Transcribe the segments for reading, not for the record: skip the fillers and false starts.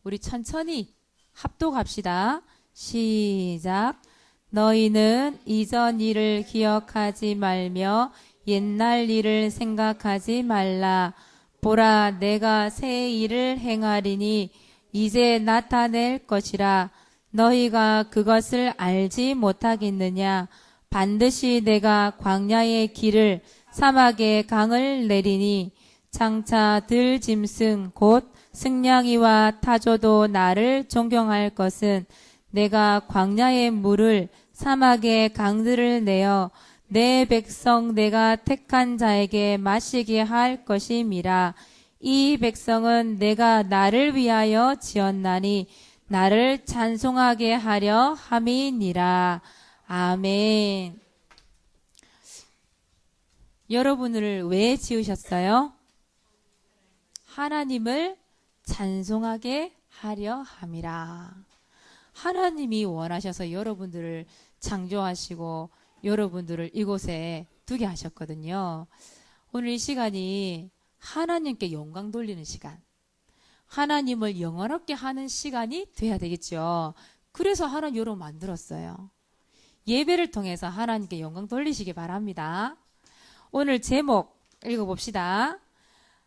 우리 천천히 합독합시다. 시작. 너희는 이전 일을 기억하지 말며 옛날 일을 생각하지 말라. 보라, 내가 새 일을 행하리니 이제 나타낼 것이라. 너희가 그것을 알지 못하겠느냐? 반드시 내가 광야의 길을 사막의 강을 내리니 장차 들 짐승 곧 승냥이와 타조도 나를 존경할 것은 내가 광야의 물을 사막의 강들을 내어 내 백성 내가 택한 자에게 마시게 할 것임이라. 이 백성은 내가 나를 위하여 지었나니 나를 찬송하게 하려 함이니라. 아멘. 여러분을 왜 지으셨어요? 하나님을 찬송하게 하려 함이라. 하나님이 원하셔서 여러분들을 창조하시고 여러분들을 이곳에 두게 하셨거든요. 오늘 이 시간이 하나님께 영광 돌리는 시간, 하나님을 영원롭게 하는 시간이 돼야 되겠죠. 그래서 하나님 여러분 만들었어요. 예배를 통해서 하나님께 영광 돌리시기 바랍니다. 오늘 제목 읽어봅시다.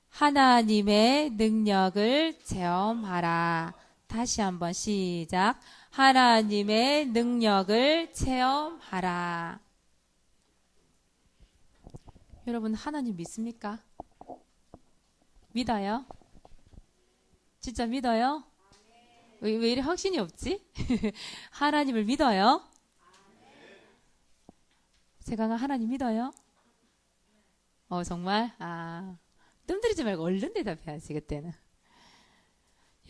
하나님의 능력을 체험하라. 다시 한번 시작. 하나님의 능력을 체험하라. 여러분 하나님 믿습니까? 믿어요? 진짜 믿어요? 왜 이리 확신이 없지? 하나님을 믿어요? 제가 하나님 믿어요? 정말? 뜸들이지 말고 얼른 대답해야지 그때는.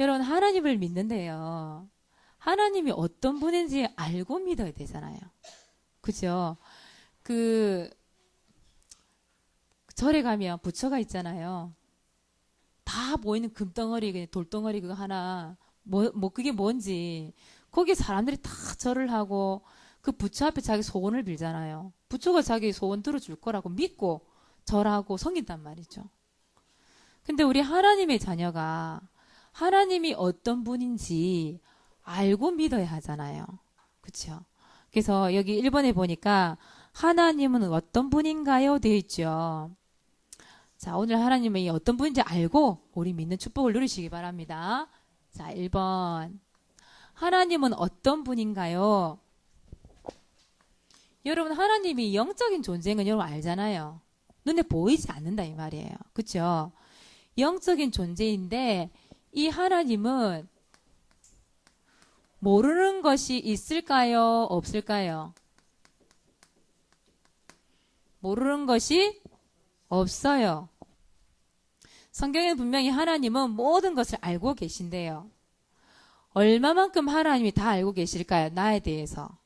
여러분 하나님을 믿는데요, 하나님이 어떤 분인지 알고 믿어야 되잖아요. 그죠? 절에 가면 부처가 있잖아요. 다 보이는 금덩어리, 돌덩어리 그거 하나, 그게 뭔지. 거기 사람들이 다 절을 하고 그 부처 앞에 자기 소원을 빌잖아요. 부처가 자기 소원 들어줄 거라고 믿고 절하고 섬긴단 말이죠. 근데 우리 하나님의 자녀가 하나님이 어떤 분인지 알고 믿어야 하잖아요. 그렇죠? 그래서 여기 1번에 보니까 하나님은 어떤 분인가요? 되어 있죠. 자, 오늘 하나님이 어떤 분인지 알고 우리 믿는 축복을 누리시기 바랍니다. 자, 1번. 하나님은 어떤 분인가요? 여러분 하나님이 영적인 존재인 건 여러분 알잖아요. 눈에 보이지 않는다 이 말이에요. 그렇죠? 영적인 존재인데 이 하나님은 모르는 것이 있을까요? 없을까요? 모르는 것이 없어요. 성경에는 분명히 하나님은 모든 것을 알고 계신데요. 얼마만큼 하나님이 다 알고 계실까요? 나에 대해서.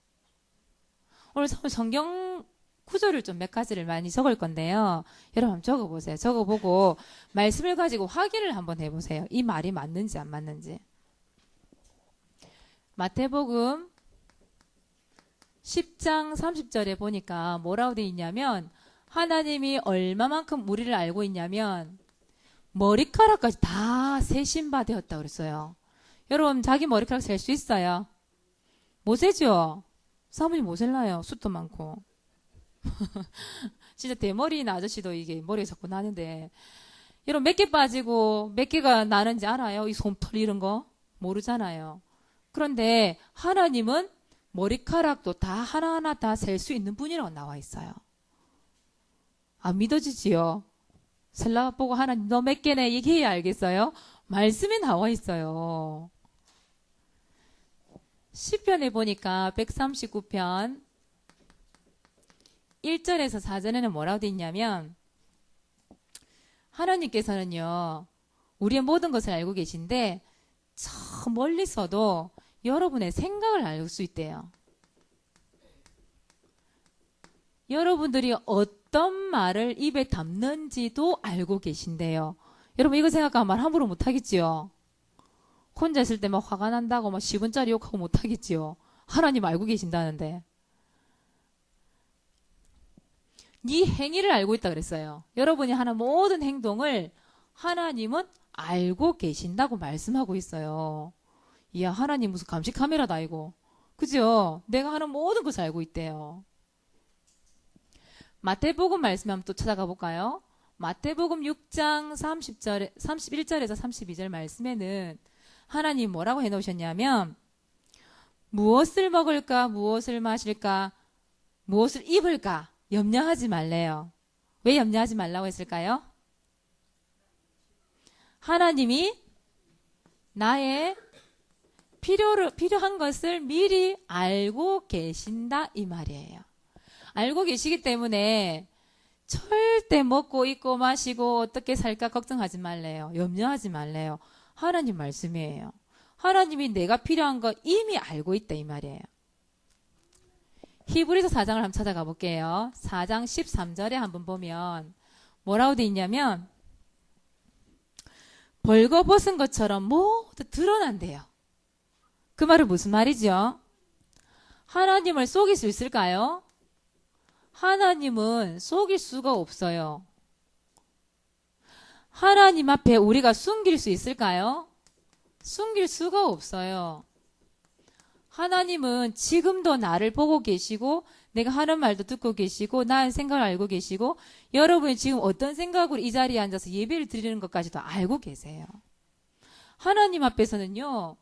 오늘 성경 구절을 좀 몇 가지를 많이 적을 건데요. 여러분 한번 적어보세요. 적어보고 말씀을 가지고 확인을 한번 해보세요. 이 말이 맞는지 안 맞는지. 마태복음 10장 30절에 보니까 뭐라고 되어 있냐면 하나님이 얼마만큼 우리를 알고 있냐면 머리카락까지 다 세신 바 되었다고 그랬어요. 여러분 자기 머리카락 셀 수 있어요? 못 세죠? 사모님 못 셀나요? 숱도 많고. 진짜 대머리인 아저씨도 이게 머리에 자꾸 나는데 여러분 몇 개 빠지고 몇 개가 나는지 알아요? 이 솜털 이런 거? 모르잖아요. 그런데 하나님은 머리카락도 다 하나하나 다 셀 수 있는 분이라고 나와 있어요. 안 믿어지지요? 셀라 보고 하나님 너 몇 개네 얘기해야 알겠어요? 말씀에 나와 있어요. 시편에 보니까 139편 1절에서 4절에는 뭐라고 되어 있냐면 하나님께서는요 우리의 모든 것을 알고 계신데 저 멀리서도 여러분의 생각을 알 수 있대요. 여러분들이 어떤 말을 입에 담는지도 알고 계신데요. 여러분 이거 생각하면 말 함부로 못하겠지요. 혼자 있을 때 막 화가 난다고 막 10원짜리 욕하고 못하겠지요. 하나님 알고 계신다는데. 네 행위를 알고 있다 그랬어요. 여러분이 하는 모든 행동을 하나님은 알고 계신다고 말씀하고 있어요. 이야, 하나님 무슨 감시 카메라다 이거. 그죠? 내가 하는 모든 것을 알고 있대요. 마태복음 말씀 한번 또 찾아가 볼까요? 마태복음 6장 31절에서 32절 말씀에는 하나님 뭐라고 해놓으셨냐면 무엇을 먹을까, 무엇을 마실까, 무엇을 입을까 염려하지 말래요. 왜 염려하지 말라고 했을까요? 하나님이 나의 필요한 것을 미리 알고 계신다 이 말이에요. 알고 계시기 때문에 절대 먹고 입고 마시고 어떻게 살까 걱정하지 말래요. 염려하지 말래요. 하나님 말씀이에요. 하나님이 내가 필요한 거 이미 알고 있다 이 말이에요. 히브리서 4장을 한번 찾아가 볼게요. 4장 13절에 한번 보면 뭐라고 돼 있냐면 벌거벗은 것처럼 모두 드러난대요. 그 말은 무슨 말이죠? 하나님을 속일 수 있을까요? 하나님은 속일 수가 없어요. 하나님 앞에 우리가 숨길 수 있을까요? 숨길 수가 없어요. 하나님은 지금도 나를 보고 계시고 내가 하는 말도 듣고 계시고 나의 생각을 알고 계시고 여러분이 지금 어떤 생각으로 이 자리에 앉아서 예배를 드리는 것까지도 알고 계세요. 하나님 앞에서는요.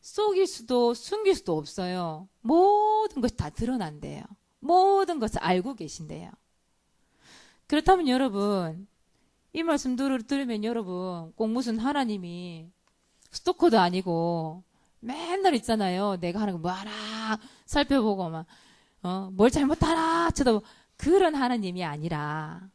속일 수도 숨길 수도 없어요. 모든 것이 다 드러난대요. 모든 것을 알고 계신대요. 그렇다면 여러분 이 말씀 들으면 여러분 꼭 무슨 하나님이 스토커도 아니고 맨날 있잖아요. 내가 하는 거 뭐 하나 살펴보고 막 뭘 잘못하나 쳐다보고 그런 하나님이 아니라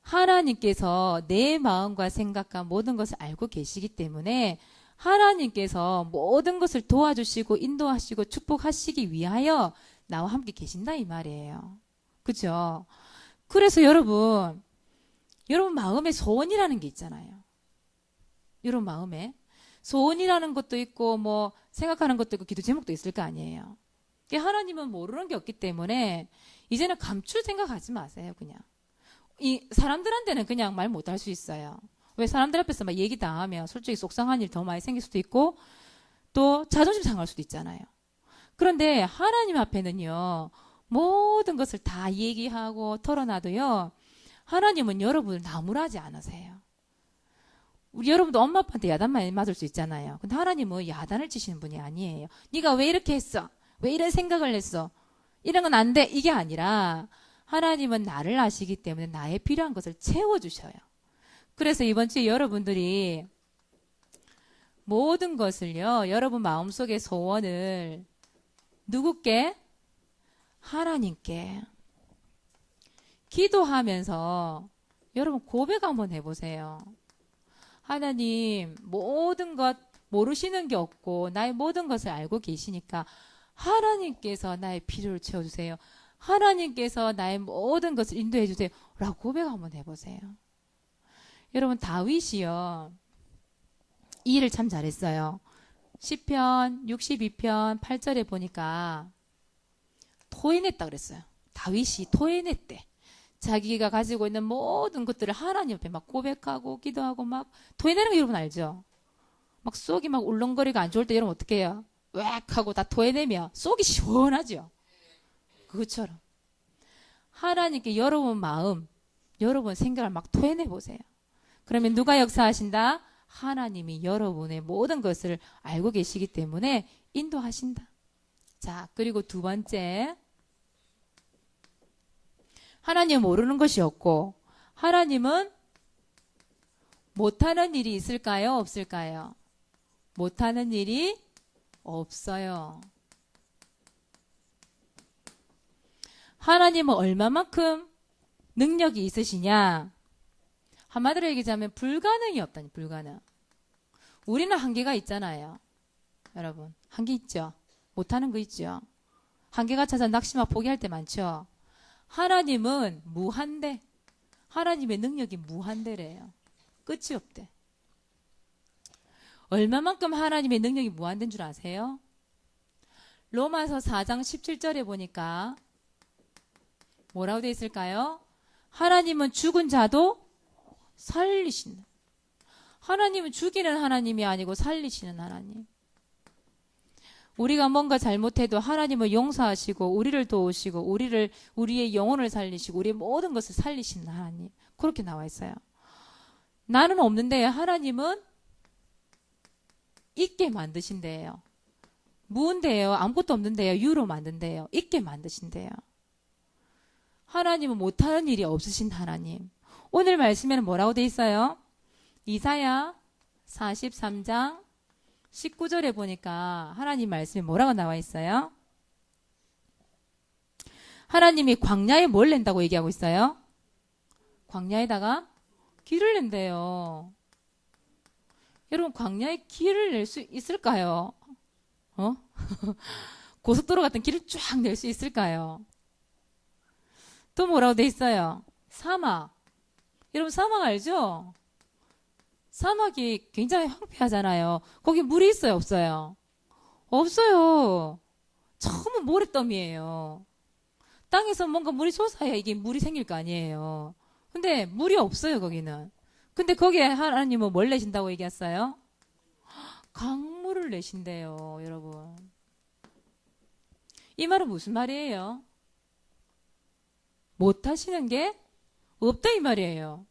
하나님께서 내 마음과 생각과 모든 것을 알고 계시기 때문에 하나님께서 모든 것을 도와주시고 인도하시고 축복하시기 위하여 나와 함께 계신다 이 말이에요. 그죠? 그래서 여러분 마음에 소원이라는 게 있잖아요. 여러분 마음에 소원이라는 것도 있고 뭐 생각하는 것도 있고 기도 제목도 있을 거 아니에요. 하나님은 모르는 게 없기 때문에 이제는 감출 생각하지 마세요. 그냥 이 사람들한테는 그냥 말 못할 수 있어요. 왜 사람들 앞에서 막 얘기 다 하면 솔직히 속상한 일 더 많이 생길 수도 있고 또 자존심 상할 수도 있잖아요. 그런데 하나님 앞에는요 모든 것을 다 얘기하고 털어놔도요 하나님은 여러분을 나무라지 않으세요. 우리 여러분도 엄마 아빠한테 야단 많이 맞을 수 있잖아요. 근데 하나님은 야단을 치시는 분이 아니에요. 네가 왜 이렇게 했어? 왜 이런 생각을 했어? 이런 건 안 돼. 이게 아니라 하나님은 나를 아시기 때문에 나의 필요한 것을 채워주셔요. 그래서 이번 주에 여러분들이 모든 것을요 여러분 마음속의 소원을 누구께? 하나님께 기도하면서 여러분 고백 한번 해보세요. 하나님 모든 것 모르시는 게 없고 나의 모든 것을 알고 계시니까 하나님께서 나의 필요를 채워주세요. 하나님께서 나의 모든 것을 인도해 주세요. 라고 고백 한번 해보세요. 여러분 다윗이요 이 일을 참 잘했어요. 시편 62편 8절에 보니까 토해냈다 그랬어요. 다윗이 토해냈대. 자기가 가지고 있는 모든 것들을 하나님 앞에 막 고백하고 기도하고 막 토해내는 거 여러분 알죠? 막 속이 막 울렁거리고 안 좋을 때 여러분 어떻게 해요? 웩 하고 다 토해내면 속이 시원하죠? 그것처럼 하나님께 여러분 마음, 여러분 생각을 막 토해내 보세요. 그러면 누가 역사하신다? 하나님이 여러분의 모든 것을 알고 계시기 때문에 인도하신다. 자, 그리고 두 번째 하나님은 모르는 것이 없고 하나님은 못하는 일이 있을까요? 없을까요? 못하는 일이 없어요. 하나님은 얼마만큼 능력이 있으시냐? 한마디로 얘기하자면 불가능이 없다니 불가능. 우리는 한계가 있잖아요. 여러분 한계 있죠? 못하는 거 있죠? 한계가 찾아 낙심하고 포기할 때 많죠? 하나님은 무한대. 하나님의 능력이 무한대래요. 끝이 없대. 얼마만큼 하나님의 능력이 무한대인 줄 아세요? 로마서 4장 17절에 보니까 뭐라고 되어 있을까요? 하나님은 죽은 자도 살리신다. 하나님은 죽이는 하나님이 아니고 살리시는 하나님. 우리가 뭔가 잘못해도 하나님은 용서하시고 우리를 도우시고 우리의 영혼을 살리시고 우리의 모든 것을 살리시는 하나님. 그렇게 나와 있어요. 나는 없는데 하나님은 있게 만드신대요. 무인데요. 아무것도 없는데요. 유로 만든대요. 있게 만드신대요. 하나님은 못하는 일이 없으신 하나님. 오늘 말씀에는 뭐라고 돼 있어요? 이사야 43장 19절에 보니까 하나님 말씀에 뭐라고 나와 있어요? 하나님이 광야에 뭘 낸다고 얘기하고 있어요? 광야에다가 길을 낸대요. 여러분 광야에 길을 낼 수 있을까요? 고속도로 같은 길을 쫙 낼 수 있을까요? 또 뭐라고 돼 있어요? 사막. 여러분 사막 알죠? 사막이 굉장히 황폐하잖아요. 거기 물이 있어요, 없어요? 없어요. 전부 모래더미예요. 땅에서 뭔가 물이 솟아야 이게 물이 생길 거 아니에요. 근데 물이 없어요, 거기는. 근데 거기에 하나님은 뭘 내신다고 얘기했어요? 강물을 내신대요, 여러분. 이 말은 무슨 말이에요? 못하시는 게 없다 이 말이에요.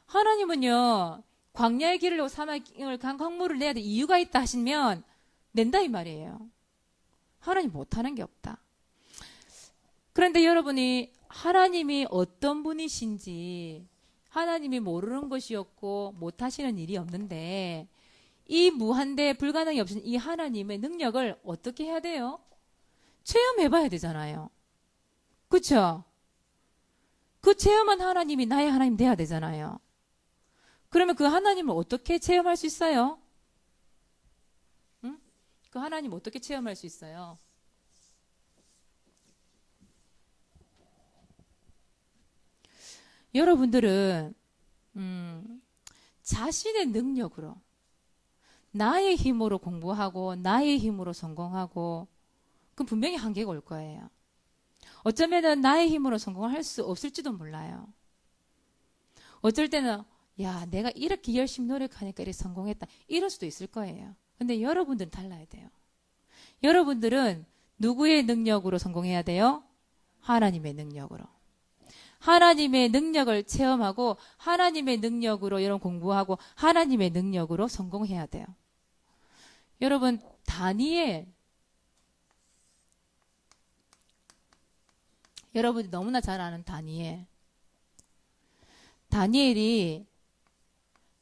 하나님은요, 광야의 길을 내고 사막을 강물을 내야 될 이유가 있다 하시면 낸다 이 말이에요. 하나님 못하는 게 없다. 그런데 여러분이 하나님이 어떤 분이신지 하나님이 모르는 것이 없고 못하시는 일이 없는데 이 무한대 불가능이 없으신 이 하나님의 능력을 어떻게 해야 돼요? 체험해봐야 되잖아요. 그렇죠? 그 체험한 하나님이 나의 하나님 돼야 되잖아요. 그러면 그 하나님을 어떻게 체험할 수 있어요? 응? 그 하나님 어떻게 체험할 수 있어요? 여러분들은 자신의 능력으로 나의 힘으로 공부하고 나의 힘으로 성공하고 그럼 분명히 한계가 올 거예요. 어쩌면은 나의 힘으로 성공을 할 수 없을지도 몰라요. 어쩔 때는 야, 내가 이렇게 열심히 노력하니까 이렇게 성공했다. 이럴 수도 있을 거예요. 근데 여러분들은 달라야 돼요. 여러분들은 누구의 능력으로 성공해야 돼요? 하나님의 능력으로. 하나님의 능력을 체험하고 하나님의 능력으로 여러분 공부하고 하나님의 능력으로 성공해야 돼요. 여러분, 다니엘. 여러분이 너무나 잘 아는 다니엘. 다니엘이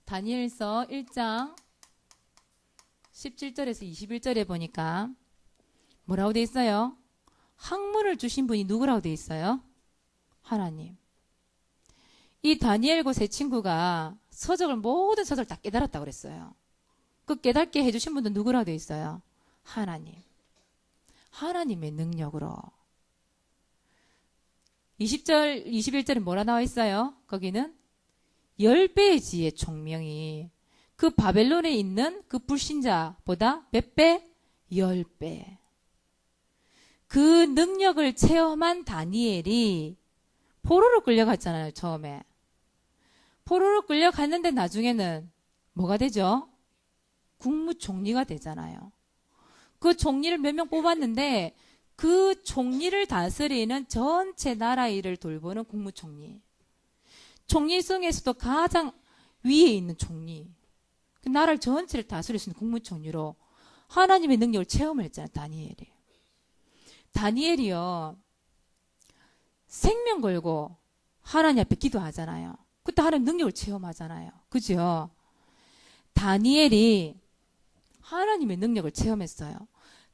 다니엘서 1장 17절에서 21절에 보니까 뭐라고 돼 있어요? 학문을 주신 분이 누구라고 돼 있어요? 하나님. 이 다니엘고 세 친구가 모든 서적을 다 깨달았다고 그랬어요. 그 깨닫게 해주신 분도 누구라고 돼 있어요? 하나님. 하나님의 능력으로. 20절, 21절에 뭐라 나와 있어요? 거기는 10배의 지혜 총명이 그 바벨론에 있는 그 불신자보다 몇 배? 10배. 그 능력을 체험한 다니엘이 포로로 끌려갔잖아요, 처음에. 포로로 끌려갔는데 나중에는 뭐가 되죠? 국무총리가 되잖아요. 그 총리를 몇 명 뽑았는데 그 총리를 다스리는 전체 나라 일을 돌보는 국무총리. 총리성에서도 가장 위에 있는 총리. 그 나라를 전체를 다스릴 수 있는 국무총리로 하나님의 능력을 체험을 했잖아요, 다니엘이. 다니엘이요, 생명 걸고 하나님 앞에 기도하잖아요. 그때 하나님 능력을 체험하잖아요. 그죠? 다니엘이 하나님의 능력을 체험했어요.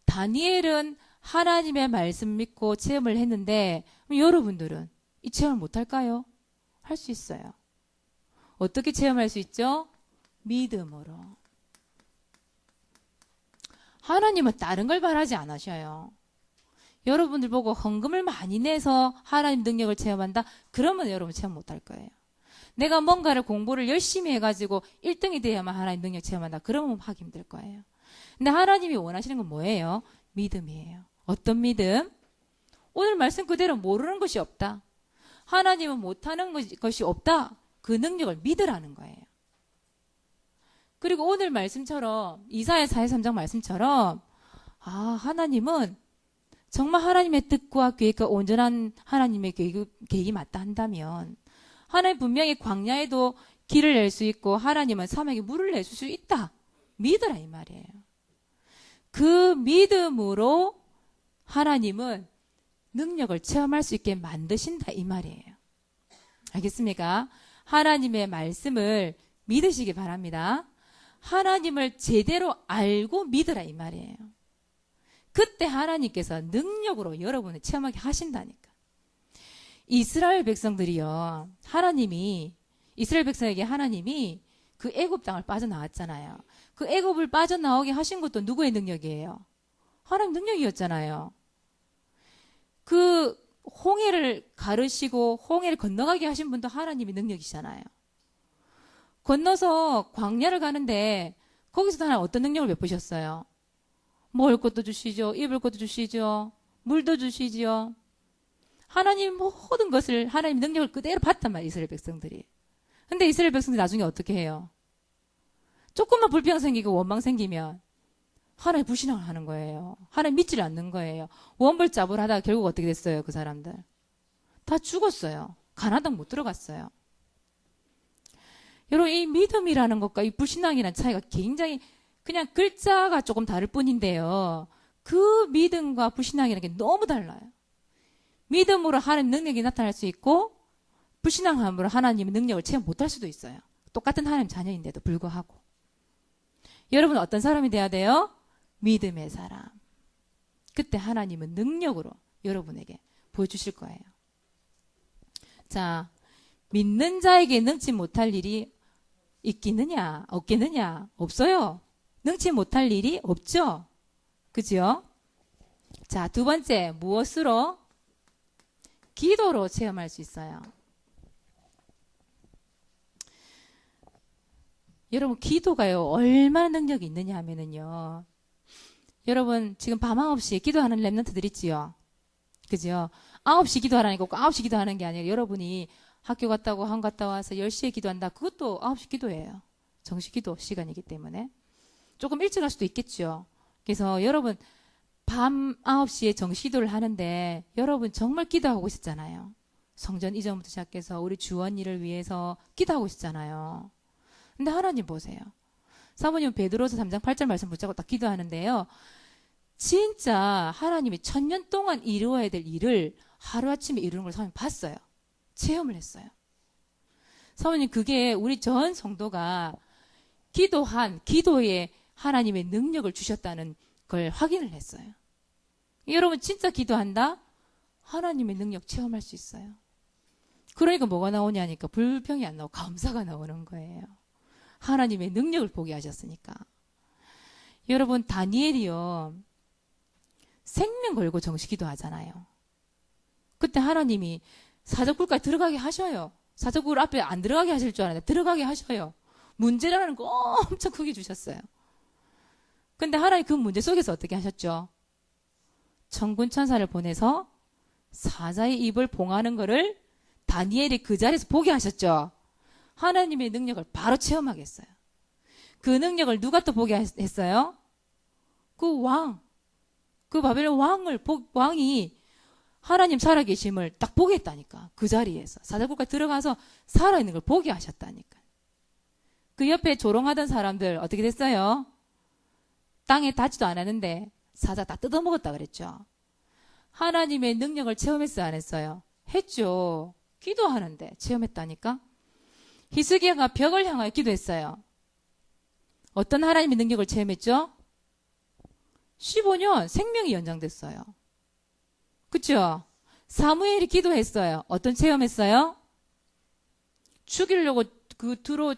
다니엘은 하나님의 말씀 믿고 체험을 했는데 여러분들은 이 체험을 못할까요? 할 수 있어요. 어떻게 체험할 수 있죠? 믿음으로. 하나님은 다른 걸 바라지 않으셔요. 여러분들 보고 헌금을 많이 내서 하나님 능력을 체험한다? 그러면 여러분 체험 못할 거예요. 내가 뭔가를 공부를 열심히 해가지고 1등이 돼야만 하나님 능력 체험한다? 그러면 하기 힘들 거예요. 근데 하나님이 원하시는 건 뭐예요? 믿음이에요. 어떤 믿음? 오늘 말씀 그대로 모르는 것이 없다. 하나님은 못하는 것이 없다. 그 능력을 믿으라는 거예요. 그리고 오늘 말씀처럼 이사야 43장 말씀처럼 하나님은 정말 하나님의 뜻과 계획과 온전한 하나님의 계획이 맞다 한다면 하나님 분명히 광야에도 길을 낼 수 있고 하나님은 사막에 물을 내줄 수 있다. 믿으라 이 말이에요. 그 믿음으로 하나님은 능력을 체험할 수 있게 만드신다 이 말이에요. 알겠습니까? 하나님의 말씀을 믿으시기 바랍니다. 하나님을 제대로 알고 믿으라 이 말이에요. 그때 하나님께서 능력으로 여러분을 체험하게 하신다니까. 이스라엘 백성들이요. 이스라엘 백성에게 하나님이 그 애굽 땅을 빠져나왔잖아요. 그 애굽을 빠져나오게 하신 것도 누구의 능력이에요? 하나님 능력이었잖아요. 그 홍해를 가르시고 홍해를 건너가게 하신 분도 하나님의 능력이잖아요. 건너서 광야를 가는데 거기서 하나님 어떤 능력을 베푸셨어요? 먹을 것도 주시죠. 입을 것도 주시죠. 물도 주시죠. 하나님 모든 것을 하나님 능력을 그대로 봤단 말이에요. 이스라엘 백성들이. 근데 이스라엘 백성들이 나중에 어떻게 해요? 조금만 불평 생기고 원망 생기면 하나님 불신앙을 하는 거예요. 하나님 믿지를 않는 거예요. 원벌잡을 하다가 결국 어떻게 됐어요? 그 사람들 다 죽었어요. 가나안 땅 못 들어갔어요. 여러분 이 믿음이라는 것과 이 불신앙이라는 차이가 굉장히 그냥 글자가 조금 다를 뿐인데요. 그 믿음과 불신앙이라는 게 너무 달라요. 믿음으로 하나님 능력이 나타날 수 있고 불신앙함으로 하나님의 능력을 체험 못할 수도 있어요. 똑같은 하나님 자녀인데도 불구하고. 여러분 어떤 사람이 돼야 돼요? 믿음의 사람. 그때 하나님은 능력으로 여러분에게 보여주실 거예요. 자, 믿는 자에게 능치 못할 일이 있겠느냐? 없겠느냐? 없어요. 능치 못할 일이 없죠? 그죠? 자, 두 번째, 무엇으로? 기도로 체험할 수 있어요. 여러분, 기도가요, 얼마나 능력이 있느냐 하면은요, 여러분, 지금 밤 9시에 기도하는 랩런트들 있지요? 그죠? 9시 기도하라니까 꼭 9시 기도하는 게 아니라 여러분이 학교 갔다고 한 갔다 와서 10시에 기도한다. 그것도 9시 기도예요. 정식 기도 시간이기 때문에. 조금 일찍 할 수도 있겠죠. 그래서 여러분 밤 9시에 정식 기도를 하는데 여러분 정말 기도하고 있었잖아요. 성전 이전부터 시작해서 우리 주원일을 위해서 기도하고 있었잖아요. 근데 하나님 보세요. 사모님은 베드로서 3장 8절 말씀 붙잡고 딱 기도하는데요. 진짜 하나님이 1000년 동안 이루어야 될 일을 하루아침에 이루는 걸 사모님 봤어요. 체험을 했어요. 사모님 그게 우리 전 성도가 기도한 기도에 하나님의 능력을 주셨다는 걸 확인을 했어요. 여러분 진짜 기도한다? 하나님의 능력 체험할 수 있어요. 그러니까 뭐가 나오냐니까 불평이 안 나오고 감사가 나오는 거예요. 하나님의 능력을 보게 하셨으니까. 여러분 다니엘이요. 생명 걸고 정식 기도하잖아요. 그때 하나님이 사적굴까지 들어가게 하셔요. 사적굴 앞에 안 들어가게 하실 줄 알았는데 들어가게 하셔요. 문제라는 거 엄청 크게 주셨어요. 근데 하나님 그 문제 속에서 어떻게 하셨죠? 천군 천사를 보내서 사자의 입을 봉하는 거를 다니엘이 그 자리에서 보게 하셨죠. 하나님의 능력을 바로 체험하게 했어요. 그 능력을 누가 또 보게 했어요? 그 왕, 그 바벨론 왕이 하나님 살아계심을 딱 보게 했다니까. 그 자리에서 사자굴까지 들어가서 살아있는 걸 보게 하셨다니까. 그 옆에 조롱하던 사람들 어떻게 됐어요? 땅에 닿지도 않았는데 사자 다 뜯어먹었다 그랬죠. 하나님의 능력을 체험했어요, 안 했어요? 했죠. 기도하는데 체험했다니까. 히스기야가 벽을 향하여 기도했어요. 어떤 하나님의 능력을 체험했죠? 15년 생명이 연장됐어요. 그쵸? 사무엘이 기도했어요. 어떤 체험했어요? 죽이려고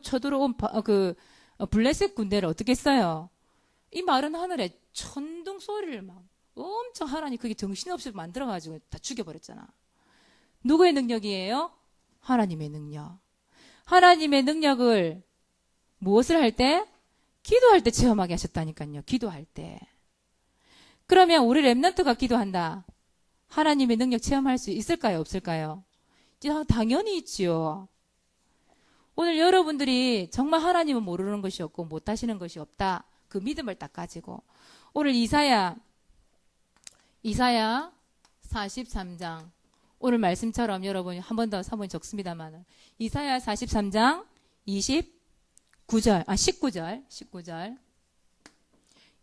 쳐들어온 블레셋 군대를 어떻게 했어요? 이 마른 하늘에 천둥 소리를 막 엄청 하나님 그게 정신없이 만들어가지고 다 죽여버렸잖아. 누구의 능력이에요? 하나님의 능력. 하나님의 능력을 무엇을 할 때? 기도할 때 체험하게 하셨다니까요. 기도할 때. 그러면 우리 랩런트가 기도한다. 하나님의 능력 체험할 수 있을까요? 없을까요? 당연히 있지요. 오늘 여러분들이 정말 하나님은 모르는 것이 없고 못하시는 것이 없다. 그 믿음을 딱 가지고 오늘 이사야 43장 오늘 말씀처럼 여러분이 한 번 더 사본 적습니다만 이사야 43장 19절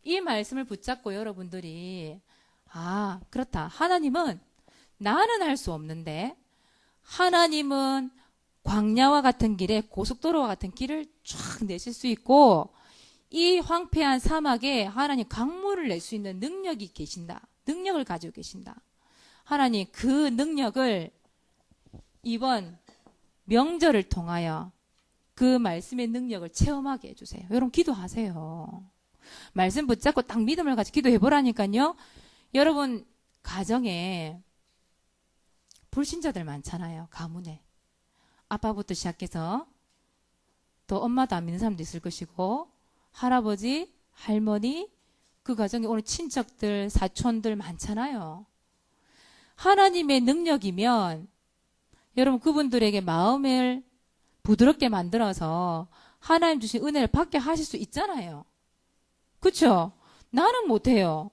이 말씀을 붙잡고 여러분들이 그렇다. 하나님은 나는 할 수 없는데 하나님은 광야와 같은 길에 고속도로와 같은 길을 쫙 내실 수 있고 이 황폐한 사막에 하나님 강물을 낼 수 있는 능력이 계신다. 능력을 가지고 계신다. 하나님 그 능력을 이번 명절을 통하여 그 말씀의 능력을 체험하게 해주세요. 여러분 기도하세요. 말씀 붙잡고 딱 믿음을 가지고 기도해 보라니까요. 여러분 가정에 불신자들 많잖아요. 가문에 아빠부터 시작해서 또 엄마도 안 믿는 사람도 있을 것이고 할아버지, 할머니, 그 가정에 오늘 친척들, 사촌들 많잖아요. 하나님의 능력이면 여러분 그분들에게 마음을 부드럽게 만들어서 하나님 주신 은혜를 받게 하실 수 있잖아요. 그렇죠? 나는 못해요.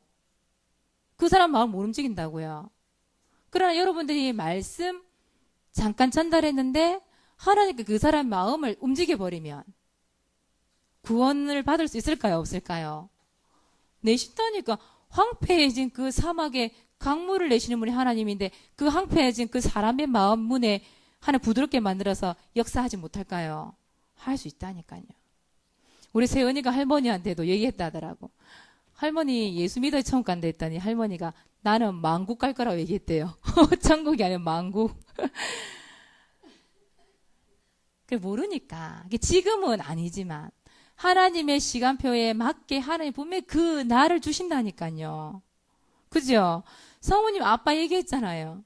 그 사람 마음 못 움직인다고요. 그러나 여러분들이 말씀 잠깐 전달했는데 하나님께 그 사람 마음을 움직여버리면 구원을 받을 수 있을까요? 없을까요? 내신다니까. 황폐해진 그 사막에 강물을 내시는 분이 하나님인데 그 황폐해진 그 사람의 마음 문에 하나 부드럽게 만들어서 역사하지 못할까요? 할 수 있다니까요. 우리 세연이가 할머니한테도 얘기했다 하더라고. 할머니 예수 믿어 천국 간다 했더니 할머니가 나는 만국 갈 거라고 얘기했대요. 천국이 아니라 만국. 모르니까. 지금은 아니지만 하나님의 시간표에 맞게 하나님 분명히 그 날을 주신다니까요. 그죠? 성우님 아빠 얘기했잖아요.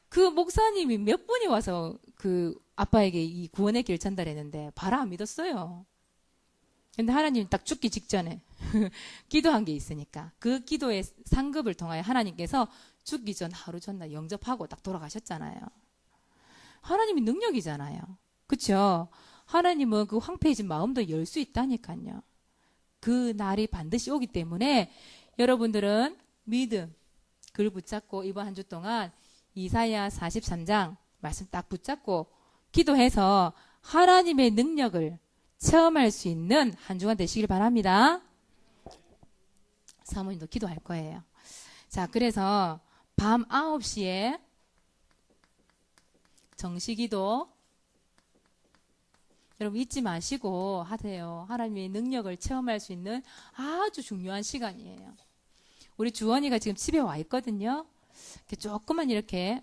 그 목사님이 몇 분이 와서 그 아빠에게 이 구원의 길 전달했는데 바로 안 믿었어요. 근데 하나님 딱 죽기 직전에 기도한 게 있으니까 그 기도의 상급을 통하여 하나님께서 죽기 전 하루 전날 영접하고 딱 돌아가셨잖아요. 하나님이 능력이잖아요. 그렇죠? 하나님은 그 황폐해진 마음도 열 수 있다니까요. 그 날이 반드시 오기 때문에 여러분들은 믿음 글 붙잡고 이번 한 주 동안 이사야 43장 말씀 딱 붙잡고 기도해서 하나님의 능력을 체험할 수 있는 한 주간 되시길 바랍니다. 사모님도 기도할 거예요. 자, 그래서 밤 9시에 정시기도 여러분 잊지 마시고 하세요. 하나님의 능력을 체험할 수 있는 아주 중요한 시간이에요. 우리 주원이가 지금 집에 와 있거든요. 조금만 이렇게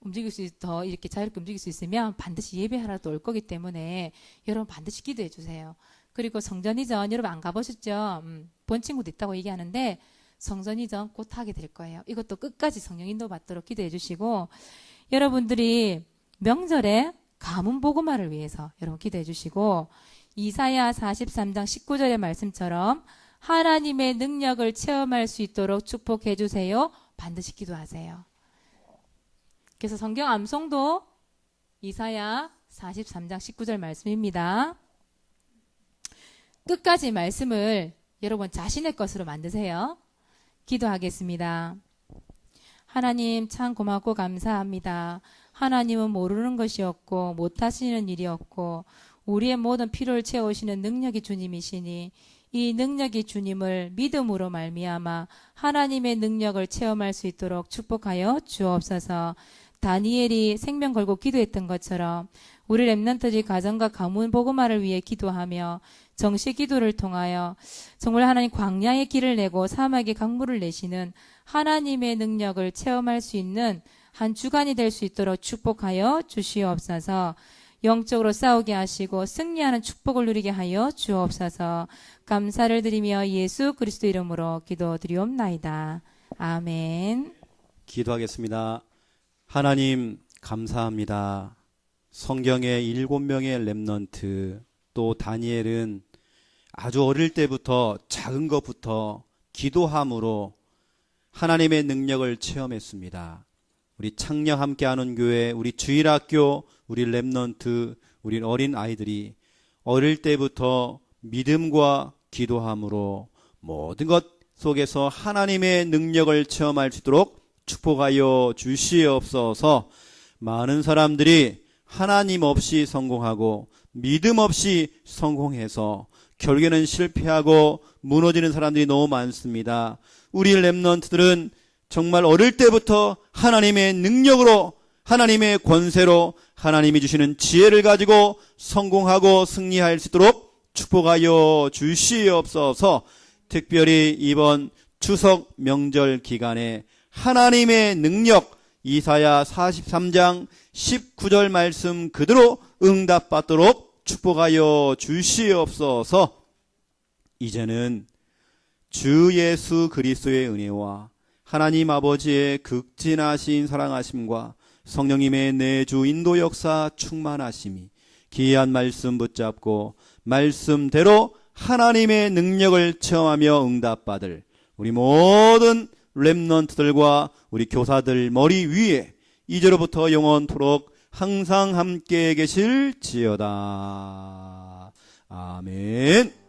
움직일 수 더 이렇게 자유롭게 움직일 수 있으면 반드시 예배하러 또 올 거기 때문에 여러분 반드시 기도해 주세요. 그리고 성전 이전 여러분 안 가보셨죠? 본 친구도 있다고 얘기하는데 성전 이전 곧 하게 될 거예요. 이것도 끝까지 성령 인도 받도록 기도해 주시고 여러분들이 명절에 가문 복음화를 위해서 여러분 기도해 주시고 이사야 43장 19절의 말씀처럼 하나님의 능력을 체험할 수 있도록 축복해 주세요. 반드시 기도하세요. 그래서 성경 암송도 이사야 43장 19절 말씀입니다. 끝까지 말씀을 여러분 자신의 것으로 만드세요. 기도하겠습니다. 하나님 참 고맙고 감사합니다. 하나님은 모르는 것이 없고 못하시는 일이 없고 우리의 모든 필요를 채우시는 능력이 주님이시니 이 능력이 주님을 믿음으로 말미암아 하나님의 능력을 체험할 수 있도록 축복하여 주옵소서. 다니엘이 생명 걸고 기도했던 것처럼 우리 렘넌트들이 가정과 가문 복음화를 위해 기도하며 정시 기도를 통하여 정말 하나님 광야의 길을 내고 사막의 강물을 내시는 하나님의 능력을 체험할 수 있는 한 주간이 될 수 있도록 축복하여 주시옵소서. 영적으로 싸우게 하시고 승리하는 축복을 누리게 하여 주옵소서. 감사를 드리며 예수 그리스도 이름으로 기도드리옵나이다. 아멘. 기도하겠습니다. 하나님 감사합니다. 성경의 7명의 렘넌트 또 다니엘은 아주 어릴 때부터 작은 것부터 기도함으로 하나님의 능력을 체험했습니다. 우리 창녕 함께하는 교회, 우리 주일학교, 우리 렘넌트, 우리 어린 아이들이 어릴 때부터 믿음과 기도함으로 모든 것 속에서 하나님의 능력을 체험할 수 있도록 축복하여 주시옵소서. 많은 사람들이 하나님 없이 성공하고 믿음 없이 성공해서 결국에는 실패하고 무너지는 사람들이 너무 많습니다. 우리 렘넌트들은 정말 어릴 때부터 하나님의 능력으로, 하나님의 권세로, 하나님이 주시는 지혜를 가지고 성공하고 승리할 수 있도록 축복하여 주시옵소서. 특별히 이번 추석 명절 기간에 하나님의 능력, 이사야 43장 19절 말씀 그대로 응답받도록 축복하여 주시옵소서. 이제는 주 예수 그리스도의 은혜와 하나님 아버지의 극진하신 사랑하심과 성령님의 내주 인도 역사 충만하심이 귀한 말씀 붙잡고 말씀대로 하나님의 능력을 체험하며 응답받을 우리 모든 렘넌트들과 우리 교사들 머리 위에 이제로부터 영원토록 항상 함께 계실지어다. 아멘.